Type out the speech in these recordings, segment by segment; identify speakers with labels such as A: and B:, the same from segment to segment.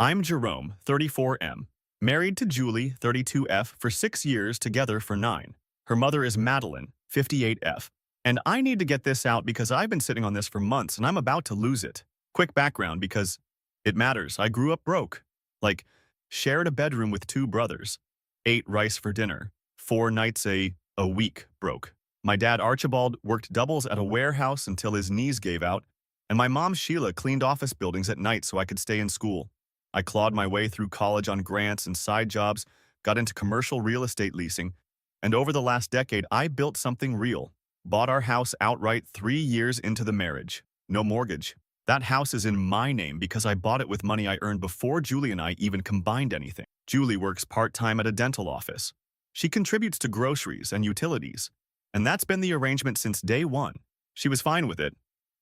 A: I'm Jerome, 34M, married to Julie, 32F, for 6 years, together for 9. Her mother is Madeline, 58F. And I need to get this out because I've been sitting on this for months and I'm about to lose it. Quick background because it matters. I grew up broke. Like, shared a bedroom with 2 brothers, ate rice for dinner, 4 nights a week broke. My dad Archibald worked doubles at a warehouse until his knees gave out, and my mom Sheila cleaned office buildings at night so I could stay in school. I clawed my way through college on grants and side jobs, got into commercial real estate leasing, and over the last decade, I built something real. Bought our house outright 3 years into the marriage. No mortgage. That house is in my name because I bought it with money I earned before Julie and I even combined anything. Julie works part-time at a dental office. She contributes to groceries and utilities, and that's been the arrangement since day one. She was fine with it,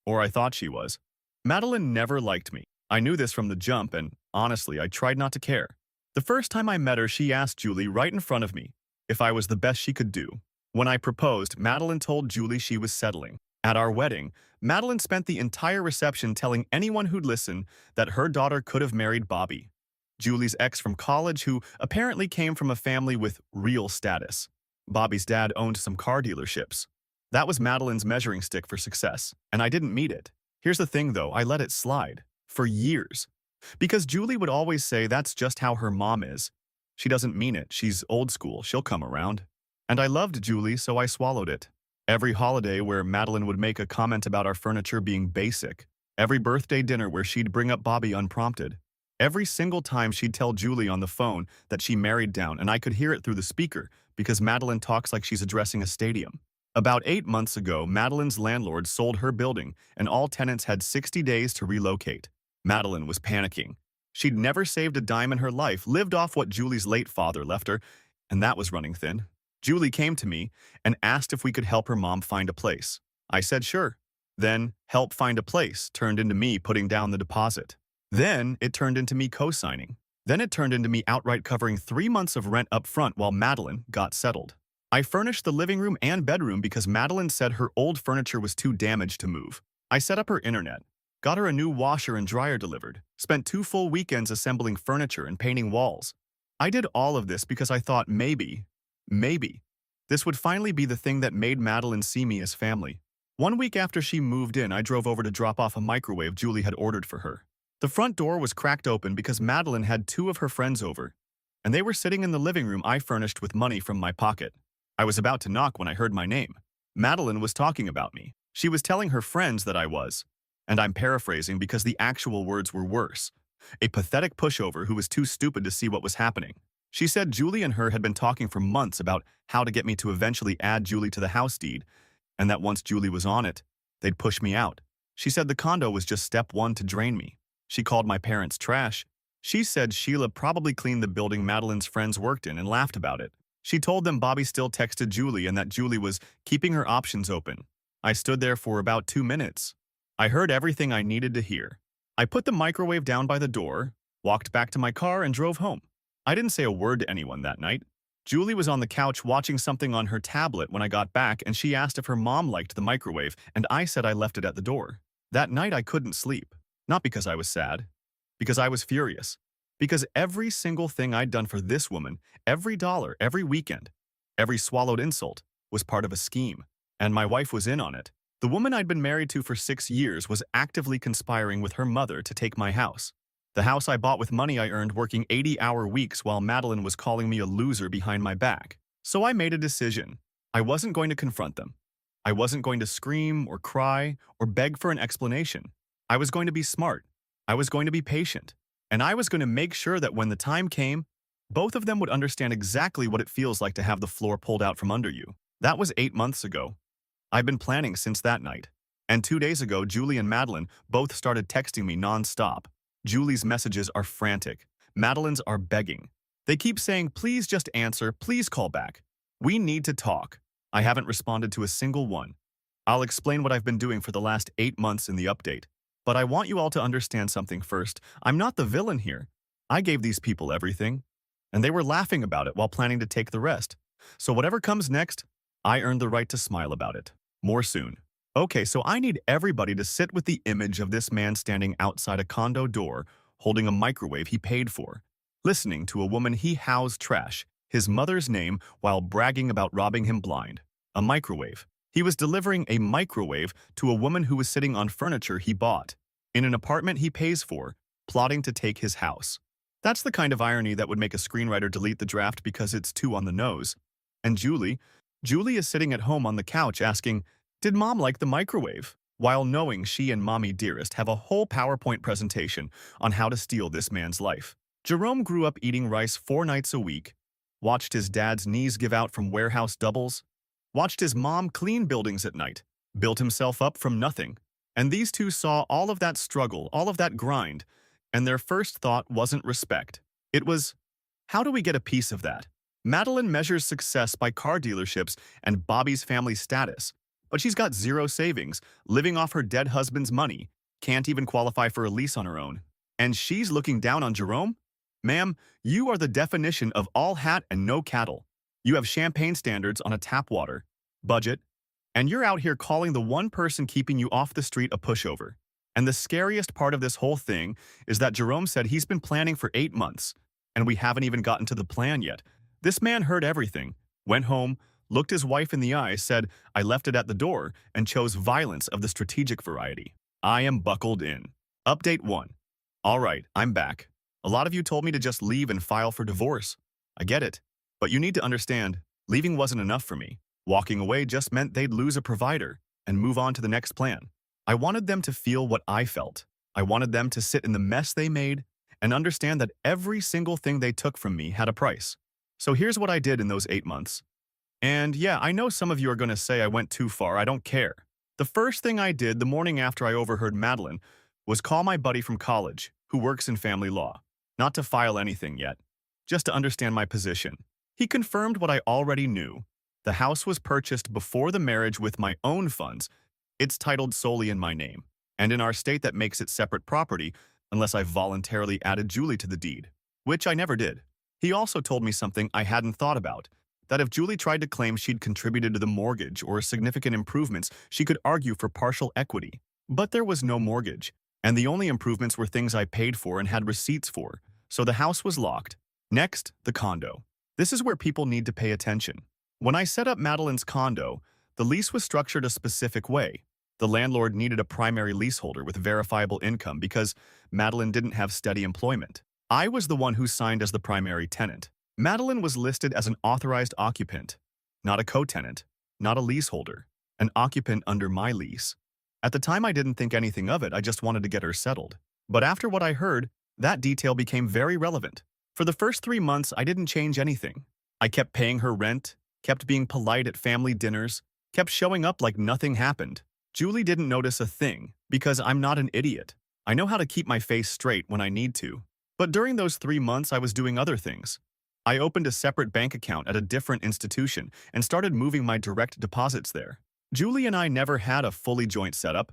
A: or I thought she was. Madeline never liked me. I knew this from the jump, and honestly, I tried not to care. The first time I met her, she asked Julie right in front of me if I was the best she could do. When I proposed, Madeline told Julie she was settling. At our wedding, Madeline spent the entire reception telling anyone who'd listen that her daughter could have married Bobby, Julie's ex from college, who apparently came from a family with real status. Bobby's dad owned some car dealerships. That was Madeline's measuring stick for success, and I didn't meet it. Here's the thing, though, I let it slide. For years. Because Julie would always say that's just how her mom is. She doesn't mean it. She's old school. She'll come around. And I loved Julie, so I swallowed it. Every holiday where Madeline would make a comment about our furniture being basic. Every birthday dinner where she'd bring up Bobby unprompted. Every single time she'd tell Julie on the phone that she married down, and I could hear it through the speaker because Madeline talks like she's addressing a stadium. About 8 months ago, Madeline's landlord sold her building, and all tenants had 60 days to relocate. Madeline was panicking. She'd never saved a dime in her life, lived off what Julie's late father left her, and that was running thin. Julie came to me and asked if we could help her mom find a place. I said sure. Then, help find a place turned into me putting down the deposit. Then, it turned into me co-signing. Then it turned into me outright covering 3 months of rent up front while Madeline got settled. I furnished the living room and bedroom because Madeline said her old furniture was too damaged to move. I set up her internet. Got her a new washer and dryer delivered. Spent 2 full weekends assembling furniture and painting walls. I did all of this because I thought maybe, this would finally be the thing that made Madeline see me as family. 1 week after she moved in, I drove over to drop off a microwave Julie had ordered for her. The front door was cracked open because Madeline had 2 of her friends over, and they were sitting in the living room I furnished with money from my pocket. I was about to knock when I heard my name. Madeline was talking about me. She was telling her friends that I was, and I'm paraphrasing because the actual words were worse, a pathetic pushover who was too stupid to see what was happening. She said Julie and her had been talking for months about how to get me to eventually add Julie to the house deed, and that once Julie was on it, they'd push me out. She said the condo was just step 1 to drain me. She called my parents trash. She said Sheila probably cleaned the building Madeline's friends worked in and laughed about it. She told them Bobby still texted Julie and that Julie was keeping her options open. I stood there for about 2 minutes. I heard everything I needed to hear. I put the microwave down by the door, walked back to my car, and drove home. I didn't say a word to anyone that night. Julie was on the couch watching something on her tablet when I got back, and she asked if her mom liked the microwave, and I said I left it at the door. That night I couldn't sleep. Not because I was sad. Because I was furious. Because every single thing I'd done for this woman, every dollar, every weekend, every swallowed insult, was part of a scheme. And my wife was in on it. The woman I'd been married to for 6 years was actively conspiring with her mother to take my house. The house I bought with money I earned working 80-hour weeks while Madeline was calling me a loser behind my back. So I made a decision. I wasn't going to confront them. I wasn't going to scream or cry or beg for an explanation. I was going to be smart. I was going to be patient. And I was going to make sure that when the time came, both of them would understand exactly what it feels like to have the floor pulled out from under you. That was 8 months ago. I've been planning since that night. And 2 days ago, Julie and Madeline both started texting me non-stop. Julie's messages are frantic. Madeline's are begging. They keep saying, please just answer, please call back. We need to talk. I haven't responded to a single one. I'll explain what I've been doing for the last 8 months in the update. But I want you all to understand something first. I'm not the villain here. I gave these people everything, and they were laughing about it while planning to take the rest. So whatever comes next, I earned the right to smile about it. More soon. Okay, so I need everybody to sit with the image of this man standing outside a condo door, holding a microwave he paid for, listening to a woman he housed trash his mother's name while bragging about robbing him blind. A microwave. He was delivering a microwave to a woman who was sitting on furniture he bought, in an apartment he pays for, plotting to take his house. That's the kind of irony that would make a screenwriter delete the draft because it's too on the nose. And Julie is sitting at home on the couch asking, "Did Mom like the microwave?" while knowing she and Mommy Dearest have a whole PowerPoint presentation on how to steal this man's life. Jerome grew up eating rice 4 nights a week, watched his dad's knees give out from warehouse doubles, watched his mom clean buildings at night, built himself up from nothing. And these two saw all of that struggle, all of that grind, and their first thought wasn't respect. It was, how do we get a piece of that? Madeline measures success by car dealerships and Bobby's family status, but she's got zero savings, living off her dead husband's money, can't even qualify for a lease on her own. And she's looking down on Jerome? Ma'am, you are the definition of all hat and no cattle. You have champagne standards on a tap water budget, and you're out here calling the one person keeping you off the street a pushover. And the scariest part of this whole thing is that Jerome said he's been planning for 8 months, and we haven't even gotten to the plan yet. This man heard everything, went home, looked his wife in the eye, said, "I left it at the door," and chose violence of the strategic variety. I am buckled in. Update 1. All right, I'm back. A lot of you told me to just leave and file for divorce. I get it. But you need to understand, leaving wasn't enough for me. Walking away just meant they'd lose a provider and move on to the next plan. I wanted them to feel what I felt. I wanted them to sit in the mess they made and understand that every single thing they took from me had a price. So here's what I did in those 8 months. And yeah, I know some of you are going to say I went too far. I don't care. The first thing I did the morning after I overheard Madeline was call my buddy from college, who works in family law. Not to file anything yet, just to understand my position. He confirmed what I already knew. The house was purchased before the marriage with my own funds. It's titled solely in my name, and in our state that makes it separate property unless I voluntarily added Julie to the deed, which I never did. He also told me something I hadn't thought about, that if Julie tried to claim she'd contributed to the mortgage or significant improvements, she could argue for partial equity. But there was no mortgage, and the only improvements were things I paid for and had receipts for, so the house was locked. Next, the condo. This is where people need to pay attention. When I set up Madeline's condo, the lease was structured a specific way. The landlord needed a primary leaseholder with verifiable income because Madeline didn't have steady employment. I was the one who signed as the primary tenant. Madeline was listed as an authorized occupant, not a co-tenant, not a leaseholder, an occupant under my lease. At the time, I didn't think anything of it, I just wanted to get her settled. But after what I heard, that detail became very relevant. For the first 3 months, I didn't change anything. I kept paying her rent, kept being polite at family dinners, kept showing up like nothing happened. Julie didn't notice a thing, because I'm not an idiot. I know how to keep my face straight when I need to. But during those 3 months, I was doing other things. I opened a separate bank account at a different institution and started moving my direct deposits there. Julie and I never had a fully joint setup.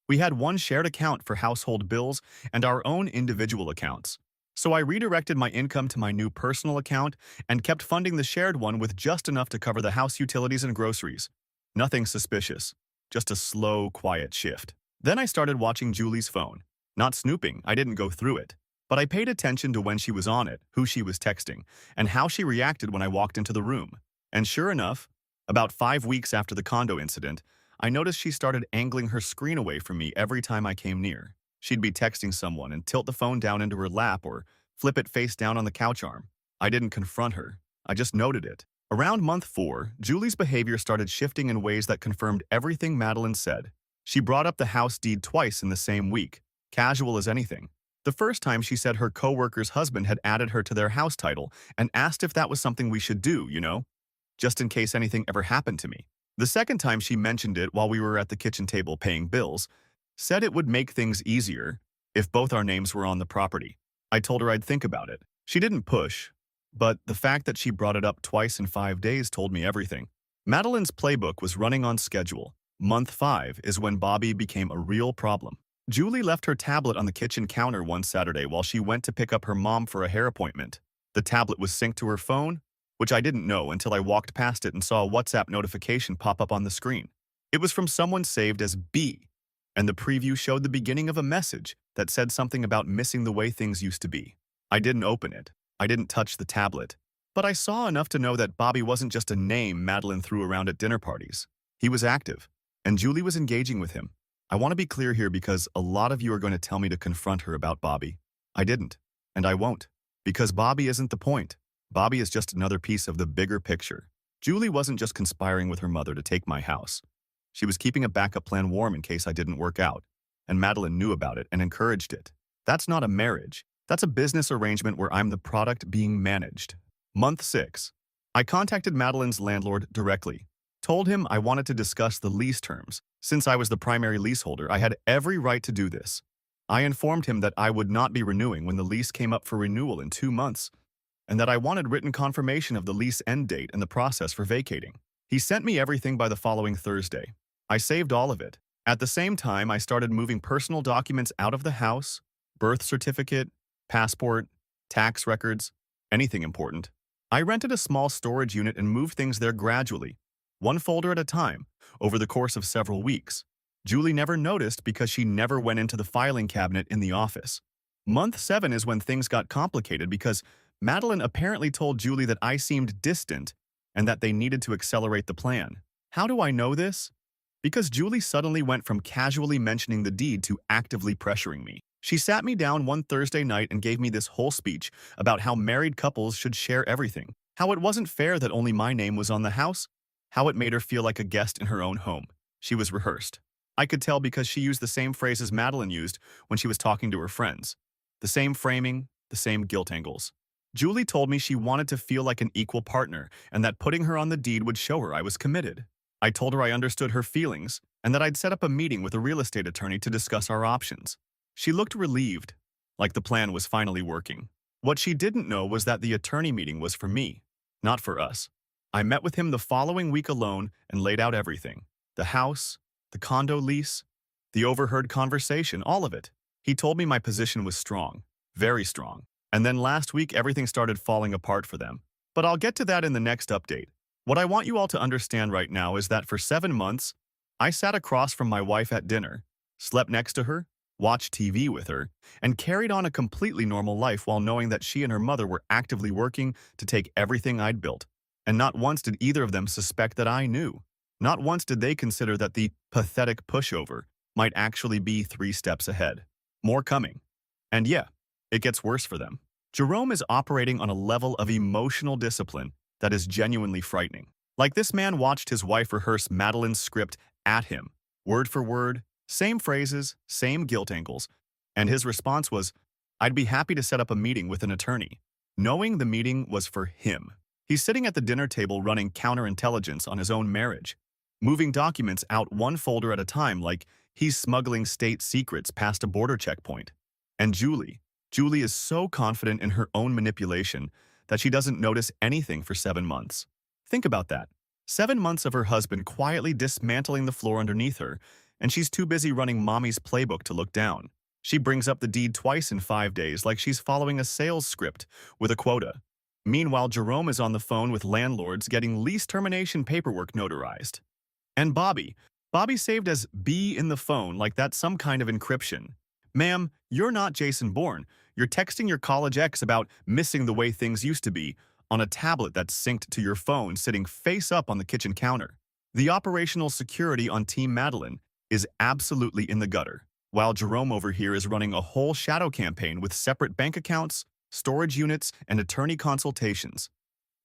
A: We had one shared account for household bills and our own individual accounts. So I redirected my income to my new personal account and kept funding the shared one with just enough to cover the house utilities and groceries. Nothing suspicious, just a slow, quiet shift. Then I started watching Julie's phone. Not snooping, I didn't go through it. But I paid attention to when she was on it, who she was texting, and how she reacted when I walked into the room. And sure enough, about 5 weeks after the condo incident, I noticed she started angling her screen away from me every time I came near. She'd be texting someone and tilt the phone down into her lap or flip it face down on the couch arm. I didn't confront her. I just noted it. Around month 4, Julie's behavior started shifting in ways that confirmed everything Madeline said. She brought up the house deed twice in the same week, casual as anything. The first time she said her coworker's husband had added her to their house title and asked if that was something we should do, just in case anything ever happened to me. The second time she mentioned it while we were at the kitchen table paying bills, said it would make things easier if both our names were on the property. I told her I'd think about it. She didn't push, but the fact that she brought it up twice in 5 days told me everything. Madeline's playbook was running on schedule. Month 5 is when Bobby became a real problem. Julie left her tablet on the kitchen counter one Saturday while she went to pick up her mom for a hair appointment. The tablet was synced to her phone, which I didn't know until I walked past it and saw a WhatsApp notification pop up on the screen. It was from someone saved as B, and the preview showed the beginning of a message that said something about missing the way things used to be. I didn't open it. I didn't touch the tablet. But I saw enough to know that Bobby wasn't just a name Madeline threw around at dinner parties. He was active, and Julie was engaging with him. I want to be clear here because a lot of you are going to tell me to confront her about Bobby. I didn't, and I won't, because Bobby isn't the point. Bobby is just another piece of the bigger picture. Julie wasn't just conspiring with her mother to take my house. She was keeping a backup plan warm in case I didn't work out, and Madeline knew about it and encouraged it. That's not a marriage. That's a business arrangement where I'm the product being managed. Month 6. I contacted Madeline's landlord directly, told him I wanted to discuss the lease terms. Since I was the primary leaseholder, I had every right to do this. I informed him that I would not be renewing when the lease came up for renewal in 2 months, and that I wanted written confirmation of the lease end date and the process for vacating. He sent me everything by the following Thursday. I saved all of it. At the same time, I started moving personal documents out of the house: birth certificate, passport, tax records, anything important. I rented a small storage unit and moved things there gradually, one folder at a time, over the course of several weeks. Julie never noticed because she never went into the filing cabinet in the office. Month 7 is when things got complicated because Madeline apparently told Julie that I seemed distant and that they needed to accelerate the plan. How do I know this? Because Julie suddenly went from casually mentioning the deed to actively pressuring me. She sat me down one Thursday night and gave me this whole speech about how married couples should share everything, how it wasn't fair that only my name was on the house, how it made her feel like a guest in her own home. She was rehearsed. I could tell because she used the same phrases Madeline used when she was talking to her friends. The same framing, the same guilt angles. Julie told me she wanted to feel like an equal partner and that putting her on the deed would show her I was committed. I told her I understood her feelings and that I'd set up a meeting with a real estate attorney to discuss our options. She looked relieved, like the plan was finally working. What she didn't know was that the attorney meeting was for me, not for us. I met with him the following week alone and laid out everything. The house, the condo lease, the overheard conversation, all of it. He told me my position was strong, very strong. And then last week everything started falling apart for them. But I'll get to that in the next update. What I want you all to understand right now is that for 7 months, I sat across from my wife at dinner, slept next to her, watched TV with her, and carried on a completely normal life while knowing that she and her mother were actively working to take everything I'd built. And not once did either of them suspect that I knew. Not once did they consider that the pathetic pushover might actually be 3 steps ahead. More coming. And yeah, it gets worse for them. Jerome is operating on a level of emotional discipline that is genuinely frightening. Like this man watched his wife rehearse Madeline's script at him, word for word, same phrases, same guilt angles, and his response was, "I'd be happy to set up a meeting with an attorney," knowing the meeting was for him. He's sitting at the dinner table running counterintelligence on his own marriage, moving documents out one folder at a time like he's smuggling state secrets past a border checkpoint. And Julie is so confident in her own manipulation that she doesn't notice anything for 7 months. Think about that. 7 months of her husband quietly dismantling the floor underneath her, and she's too busy running mommy's playbook to look down. She brings up the deed twice in 5 days like she's following a sales script with a quota. Meanwhile, Jerome is on the phone with landlords getting lease termination paperwork notarized. And Bobby saved as B in the phone like that's some kind of encryption. Ma'am, you're not Jason Bourne. You're texting your college ex about missing the way things used to be on a tablet that's synced to your phone sitting face up on the kitchen counter. The operational security on Team Madeline is absolutely in the gutter, while Jerome over here is running a whole shadow campaign with separate bank accounts, storage units, and attorney consultations.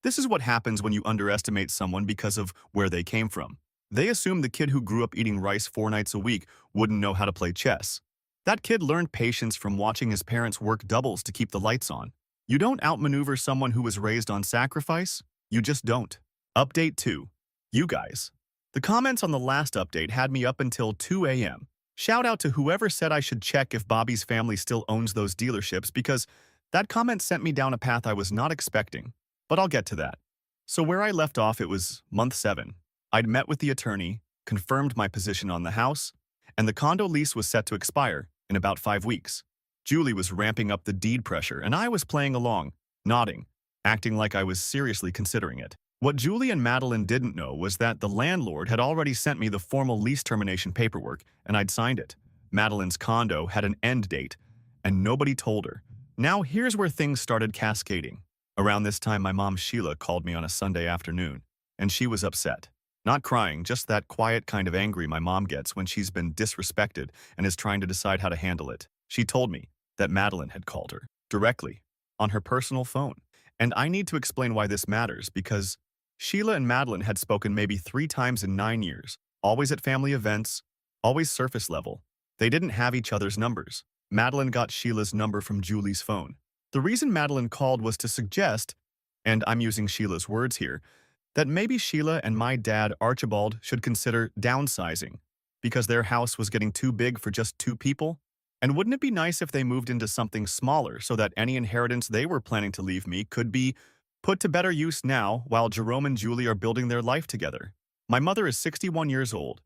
A: This is what happens when you underestimate someone because of where they came from. They assume the kid who grew up eating rice 4 nights a week wouldn't know how to play chess. That kid learned patience from watching his parents work doubles to keep the lights on. You don't outmaneuver someone who was raised on sacrifice. You just don't. Update 2. You guys. The comments on the last update had me up until 2 a.m. Shout out to whoever said I should check if Bobby's family still owns those dealerships because that comment sent me down a path I was not expecting. But I'll get to that. So where I left off, it was month 7. I'd met with the attorney, confirmed my position on the house, and the condo lease was set to expire in about 5 weeks. Julie was ramping up the deed pressure, and I was playing along, nodding, acting like I was seriously considering it. What Julie and Madeline didn't know was that the landlord had already sent me the formal lease termination paperwork, and I'd signed it. Madeline's condo had an end date, and nobody told her. Now here's where things started cascading. Around this time, my mom Sheila called me on a Sunday afternoon, and she was upset. Not crying, just that quiet kind of angry my mom gets when she's been disrespected and is trying to decide how to handle it. She told me that Madeline had called her, directly, on her personal phone. And I need to explain why this matters, because Sheila and Madeline had spoken maybe 3 times in 9 years, always at family events, always surface level. They didn't have each other's numbers. Madeline got Sheila's number from Julie's phone. The reason Madeline called was to suggest, and I'm using Sheila's words here, that maybe Sheila and my dad, Archibald, should consider downsizing because their house was getting too big for just 2 people. And wouldn't it be nice if they moved into something smaller so that any inheritance they were planning to leave me could be put to better use now while Jerome and Julie are building their life together? My mother is 61 years old.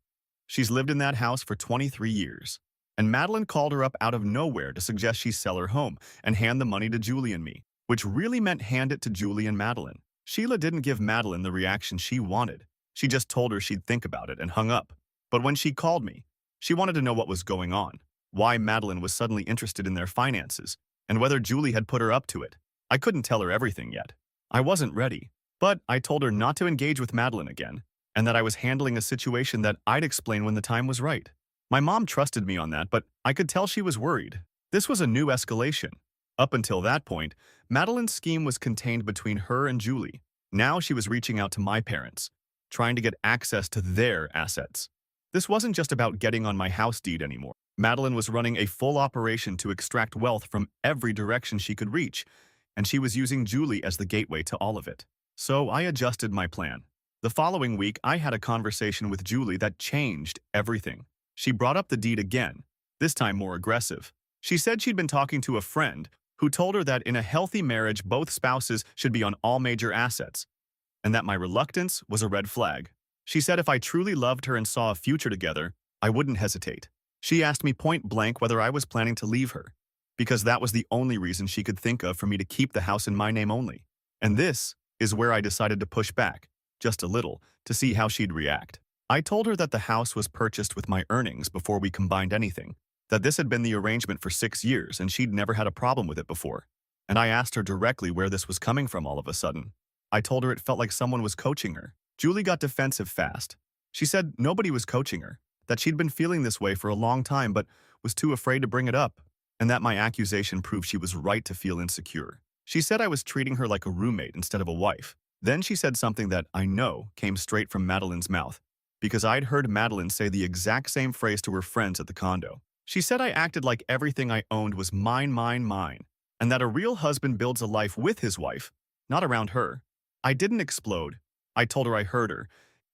A: She's lived in that house for 23 years. And Madeline called her up out of nowhere to suggest she sell her home and hand the money to Julie and me, which really meant hand it to Julie and Madeline. Sheila didn't give Madeline the reaction she wanted. She just told her she'd think about it and hung up. But when she called me, she wanted to know what was going on, why Madeline was suddenly interested in their finances, and whether Julie had put her up to it. I couldn't tell her everything yet. I wasn't ready, but I told her not to engage with Madeline again, and that I was handling a situation that I'd explain when the time was right. My mom trusted me on that, but I could tell she was worried. This was a new escalation. Up until that point, Madeline's scheme was contained between her and Julie. Now she was reaching out to my parents, trying to get access to their assets. This wasn't just about getting on my house deed anymore. Madeline was running a full operation to extract wealth from every direction she could reach, and she was using Julie as the gateway to all of it. So I adjusted my plan. The following week, I had a conversation with Julie that changed everything. She brought up the deed again, this time more aggressive. She said she'd been talking to a friend who told her that in a healthy marriage, both spouses should be on all major assets, and that my reluctance was a red flag. She said if I truly loved her and saw a future together, I wouldn't hesitate. She asked me point blank whether I was planning to leave her, because that was the only reason she could think of for me to keep the house in my name only. And this is where I decided to push back, just a little, to see how she'd react. I told her that the house was purchased with my earnings before we combined anything, that this had been the arrangement for 6 years and she'd never had a problem with it before. And I asked her directly where this was coming from all of a sudden. I told her it felt like someone was coaching her. Julie got defensive fast. She said nobody was coaching her, that she'd been feeling this way for a long time but was too afraid to bring it up, and that my accusation proved she was right to feel insecure. She said I was treating her like a roommate instead of a wife. Then she said something that I know came straight from Madeline's mouth, because I'd heard Madeline say the exact same phrase to her friends at the condo. She said I acted like everything I owned was mine, and that a real husband builds a life with his wife, not around her. I didn't explode. I told her I heard her,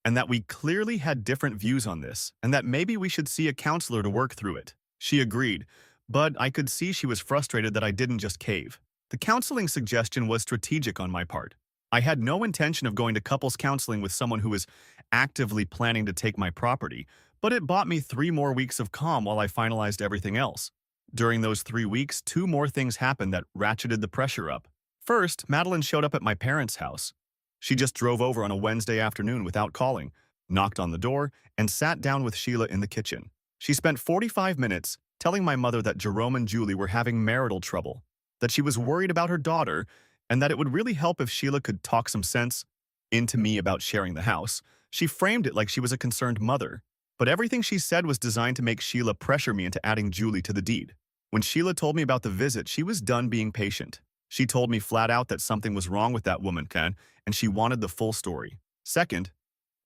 A: and that we clearly had different views on this, and that maybe we should see a counselor to work through it. She agreed, but I could see she was frustrated that I didn't just cave. The counseling suggestion was strategic on my part. I had no intention of going to couples counseling with someone who was actively planning to take my property, but it bought me 3 more weeks of calm while I finalized everything else. During those 3 weeks, 2 more things happened that ratcheted the pressure up. First, Madeline showed up at my parents' house. She just drove over on a Wednesday afternoon without calling, knocked on the door, and sat down with Sheila in the kitchen. She spent 45 minutes telling my mother that Jerome and Julie were having marital trouble, that she was worried about her daughter, and that it would really help if Sheila could talk some sense into me about sharing the house. She framed it like she was a concerned mother, but everything she said was designed to make Sheila pressure me into adding Julie to the deed. When Sheila told me about the visit, she was done being patient. She told me flat out that something was wrong with that woman, Ken, and she wanted the full story. Second,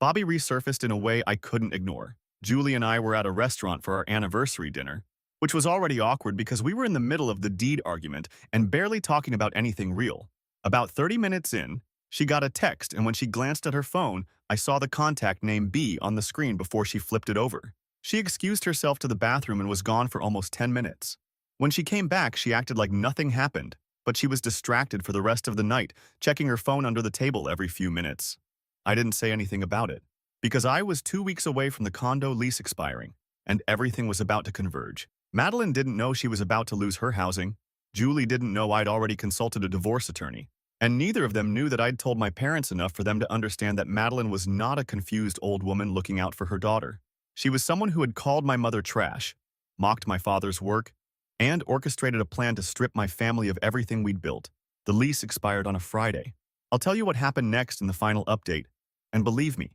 A: Bobby resurfaced in a way I couldn't ignore. Julie and I were at a restaurant for our anniversary dinner, which was already awkward because we were in the middle of the deed argument and barely talking about anything real. About 30 minutes in, she got a text, and when she glanced at her phone, I saw the contact name B on the screen before she flipped it over. She excused herself to the bathroom and was gone for almost 10 minutes. When she came back, she acted like nothing happened, but she was distracted for the rest of the night, checking her phone under the table every few minutes. I didn't say anything about it, because I was 2 weeks away from the condo lease expiring, and everything was about to converge. Madeline didn't know she was about to lose her housing. Julie didn't know I'd already consulted a divorce attorney. And neither of them knew that I'd told my parents enough for them to understand that Madeline was not a confused old woman looking out for her daughter. She was someone who had called my mother trash, mocked my father's work, and orchestrated a plan to strip my family of everything we'd built. The lease expired on a Friday. I'll tell you what happened next in the final update. And believe me,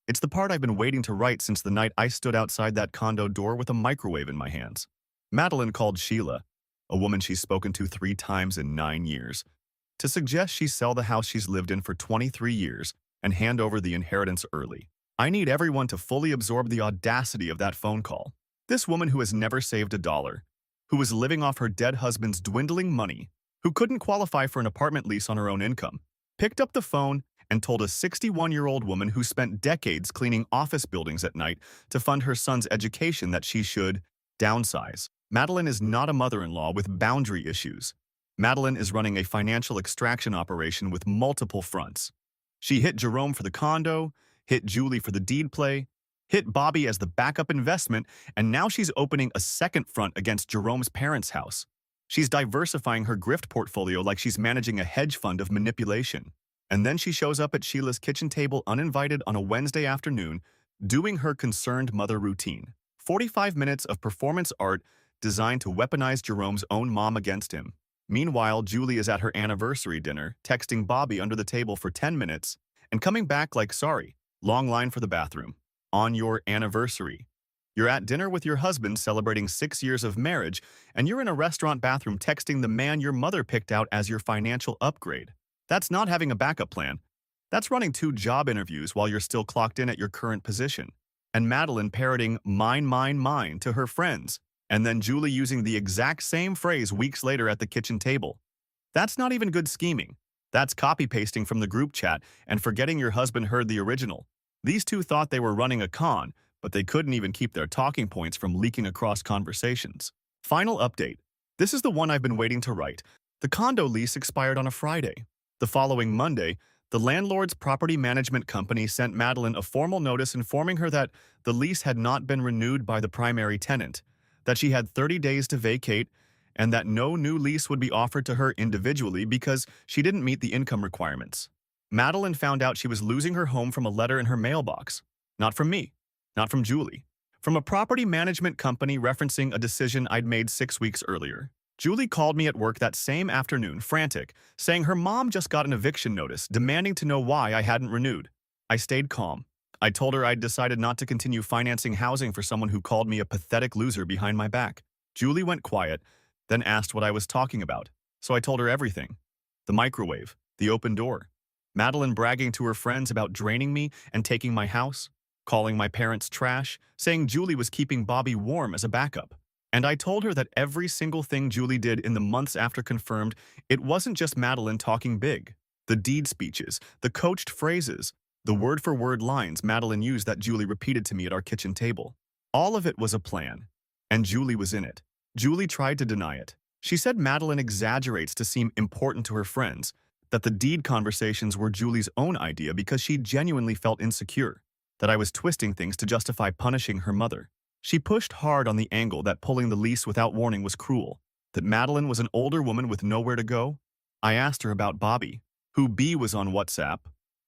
A: it's the part I've been waiting to write since the night I stood outside that condo door with a microwave in my hands. Madeline called Sheila, a woman she's spoken to 3 times in 9 years, to suggest she sell the house she's lived in for 23 years and hand over the inheritance early. I need everyone to fully absorb the audacity of that phone call. This woman who has never saved a dollar, who was living off her dead husband's dwindling money, who couldn't qualify for an apartment lease on her own income, picked up the phone and told a 61-year-old woman who spent decades cleaning office buildings at night to fund her son's education that she should downsize. Madeline is not a mother-in-law with boundary issues. Madeline is running a financial extraction operation with multiple fronts. She hit Jerome for the condo, hit Julie for the deed play, hit Bobby as the backup investment, and now she's opening a second front against Jerome's parents' house. She's diversifying her grift portfolio like she's managing a hedge fund of manipulation. And then she shows up at Sheila's kitchen table uninvited on a Wednesday afternoon, doing her concerned mother routine. 45 minutes of performance art designed to weaponize Jerome's own mom against him. Meanwhile, Julie is at her anniversary dinner, texting Bobby under the table for 10 minutes and coming back like, sorry, long line for the bathroom. On your anniversary. You're at dinner with your husband celebrating 6 years of marriage, and you're in a restaurant bathroom texting the man your mother picked out as your financial upgrade. That's not having a backup plan. That's running 2 job interviews while you're still clocked in at your current position. And Madeline parroting mine to her friends, and then Julie using the exact same phrase weeks later at the kitchen table. That's not even good scheming. That's copy-pasting from the group chat and forgetting your husband heard the original. These 2 thought they were running a con, but they couldn't even keep their talking points from leaking across conversations. Final update. This is the one I've been waiting to write. The condo lease expired on a Friday. The following Monday, the landlord's property management company sent Madeline a formal notice informing her that the lease had not been renewed by the primary tenant, that she had 30 days to vacate, and that no new lease would be offered to her individually because she didn't meet the income requirements. Madeline found out she was losing her home from a letter in her mailbox. Not from me. Not from Julie. From a property management company referencing a decision I'd made 6 weeks earlier. Julie called me at work that same afternoon, frantic, saying her mom just got an eviction notice, demanding to know why I hadn't renewed. I stayed calm. I told her I'd decided not to continue financing housing for someone who called me a pathetic loser behind my back. Julie went quiet, then asked what I was talking about. So I told her everything. The microwave, the open door, Madeline bragging to her friends about draining me and taking my house, calling my parents trash, saying Julie was keeping Bobby warm as a backup. And I told her that every single thing Julie did in the months after confirmed it wasn't just Madeline talking big. The deed speeches, the coached phrases, the word-for-word lines Madeline used that Julie repeated to me at our kitchen table. All of it was a plan, and Julie was in it. Julie tried to deny it. She said Madeline exaggerates to seem important to her friends, that the deed conversations were Julie's own idea because she genuinely felt insecure, that I was twisting things to justify punishing her mother. She pushed hard on the angle that pulling the lease without warning was cruel, that Madeline was an older woman with nowhere to go. I asked her about Bobby, who B was on WhatsApp,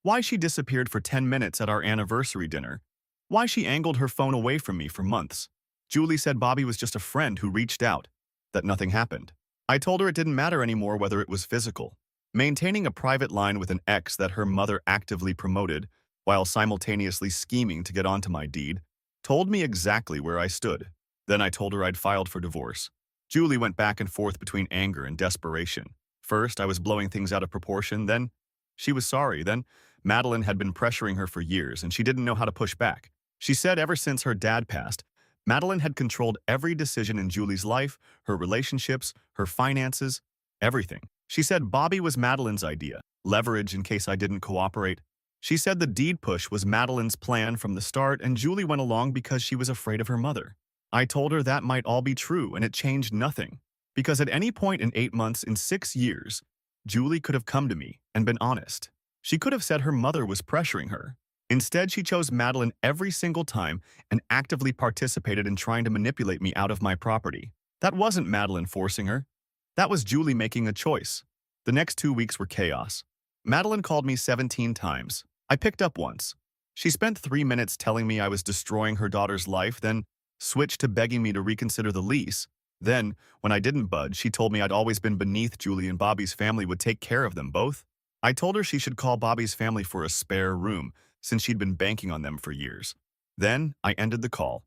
A: why she disappeared for 10 minutes at our anniversary dinner, why she angled her phone away from me for months. Julie said Bobby was just a friend who reached out, that nothing happened. I told her it didn't matter anymore whether it was physical. Maintaining a private line with an ex that her mother actively promoted, while simultaneously scheming to get onto my deed, told me exactly where I stood. Then I told her I'd filed for divorce. Julie went back and forth between anger and desperation. First, I was blowing things out of proportion, then she was sorry, then Madeline had been pressuring her for years and she didn't know how to push back. She said ever since her dad passed, Madeline had controlled every decision in Julie's life, her relationships, her finances, everything. She said Bobby was Madeline's idea, leverage in case I didn't cooperate. She said the deed push was Madeline's plan from the start and Julie went along because she was afraid of her mother. I told her that might all be true and it changed nothing. Because at any point in 8 months, in 6 years, Julie could have come to me and been honest. She could have said her mother was pressuring her. Instead, she chose Madeline every single time and actively participated in trying to manipulate me out of my property. That wasn't Madeline forcing her. That was Julie making a choice. The next 2 weeks were chaos. Madeline called me 17 times. I picked up once. She spent 3 minutes telling me I was destroying her daughter's life, then switched to begging me to reconsider the lease. Then, when I didn't budge, she told me I'd always been beneath Julie and Bobby's family would take care of them both. I told her she should call Bobby's family for a spare room, since she'd been banking on them for years. Then, I ended the call.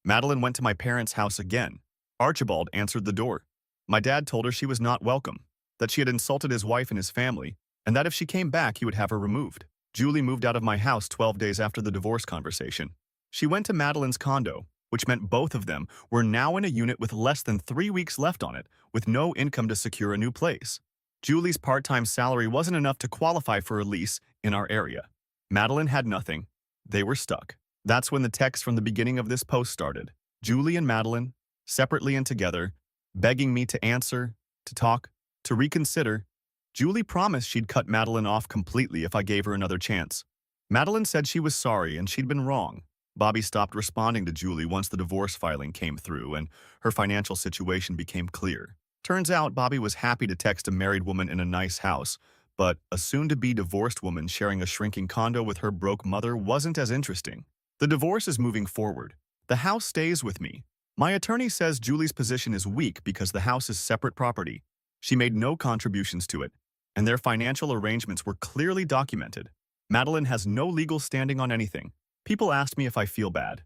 A: Madeline went to my parents' house again. Archibald answered the door. My dad told her she was not welcome, that she had insulted his wife and his family, and that if she came back, he would have her removed. Julie moved out of my house 12 days after the divorce conversation. She went to Madeline's condo, which meant both of them were now in a unit with less than 3 weeks left on it, with no income to secure a new place. Julie's part-time salary wasn't enough to qualify for a lease in our area. Madeline had nothing. They were stuck. That's when the text from the beginning of this post started. Julie and Madeline, separately and together, begging me to answer, to talk, to reconsider. Julie promised she'd cut Madeline off completely if I gave her another chance. Madeline said she was sorry and she'd been wrong. Bobby stopped responding to Julie once the divorce filing came through and her financial situation became clear. Turns out Bobby was happy to text a married woman in a nice house, but a soon-to-be divorced woman sharing a shrinking condo with her broke mother wasn't as interesting. The divorce is moving forward. The house stays with me. My attorney says Julie's position is weak because the house is separate property. She made no contributions to it, and their financial arrangements were clearly documented. Madeline has no legal standing on anything. People asked me if I feel bad.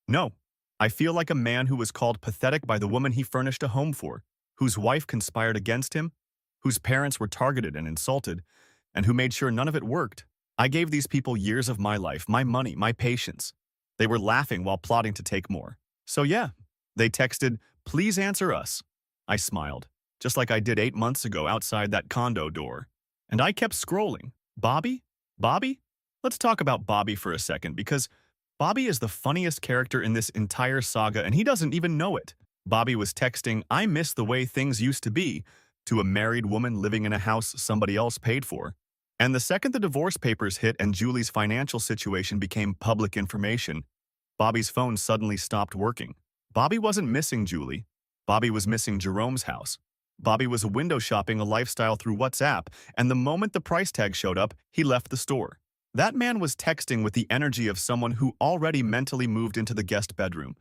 A: No. I feel like a man who was called pathetic by the woman he furnished a home for, whose wife conspired against him, whose parents were targeted and insulted, and who made sure none of it worked. I gave these people years of my life, my money, my patience. They were laughing while plotting to take more. So yeah, they texted, "Please answer us." I smiled, just like I did 8 months ago outside that condo door. And I kept scrolling. Bobby? Bobby? Let's talk about Bobby for a second, because Bobby is the funniest character in this entire saga and he doesn't even know it. Bobby was texting, "I miss the way things used to be," to a married woman living in a house somebody else paid for. And the second the divorce papers hit and Julie's financial situation became public information, Bobby's phone suddenly stopped working. Bobby wasn't missing Julie. Bobby was missing Jerome's house. Bobby was window shopping a lifestyle through WhatsApp, and the moment the price tag showed up, he left the store. That man was texting with the energy of someone who already mentally moved into the guest bedroom.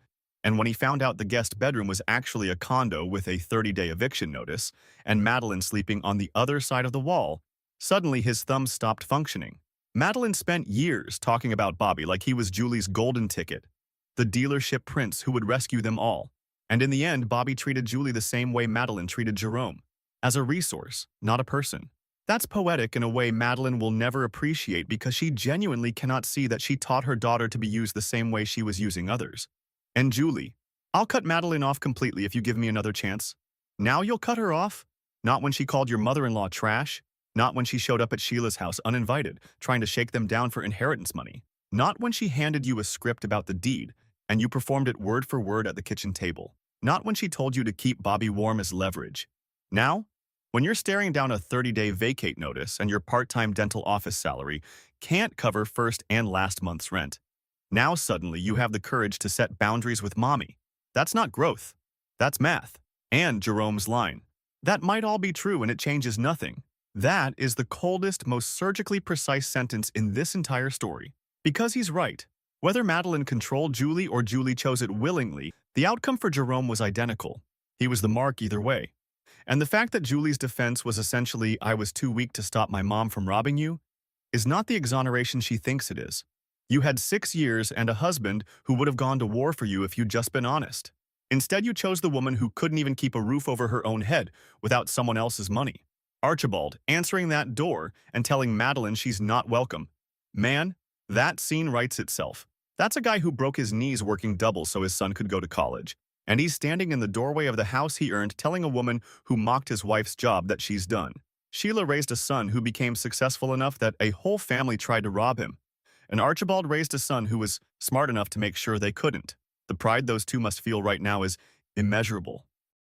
A: And when he found out the guest bedroom was actually a condo with a 30-day eviction notice, and Madeline sleeping on the other side of the wall, suddenly his thumbs stopped functioning. Madeline spent years talking about Bobby like he was Julie's golden ticket, the dealership prince who would rescue them all. And in the end, Bobby treated Julie the same way Madeline treated Jerome, as a resource, not a person. That's poetic in a way Madeline will never appreciate because she genuinely cannot see that she taught her daughter to be used the same way she was using others. And Julie, "I'll cut Madeline off completely if you give me another chance." Now you'll cut her off? Not when she called your mother-in-law trash? Not when she showed up at Sheila's house uninvited, trying to shake them down for inheritance money? Not when she handed you a script about the deed, and you performed it word for word at the kitchen table? Not when she told you to keep Bobby warm as leverage? Now, when you're staring down a 30-day vacate notice and your part-time dental office salary can't cover first and last month's rent. Now suddenly you have the courage to set boundaries with mommy. That's not growth. That's math. And Jerome's line, "That might all be true and it changes nothing." That is the coldest, most surgically precise sentence in this entire story. Because he's right. Whether Madeline controlled Julie or Julie chose it willingly, the outcome for Jerome was identical. He was the mark either way. And the fact that Julie's defense was essentially, "I was too weak to stop my mom from robbing you," is not the exoneration she thinks it is. You had 6 years and a husband who would have gone to war for you if you'd just been honest. Instead, you chose the woman who couldn't even keep a roof over her own head without someone else's money. Archibald answering that door and telling Madeline she's not welcome. Man, that scene writes itself. That's a guy who broke his knees working double so his son could go to college. And he's standing in the doorway of the house he earned telling a woman who mocked his wife's job that she's done. Sheila raised a son who became successful enough that a whole family tried to rob him. And Archibald raised a son who was smart enough to make sure they couldn't. The pride those two must feel right now is immeasurable.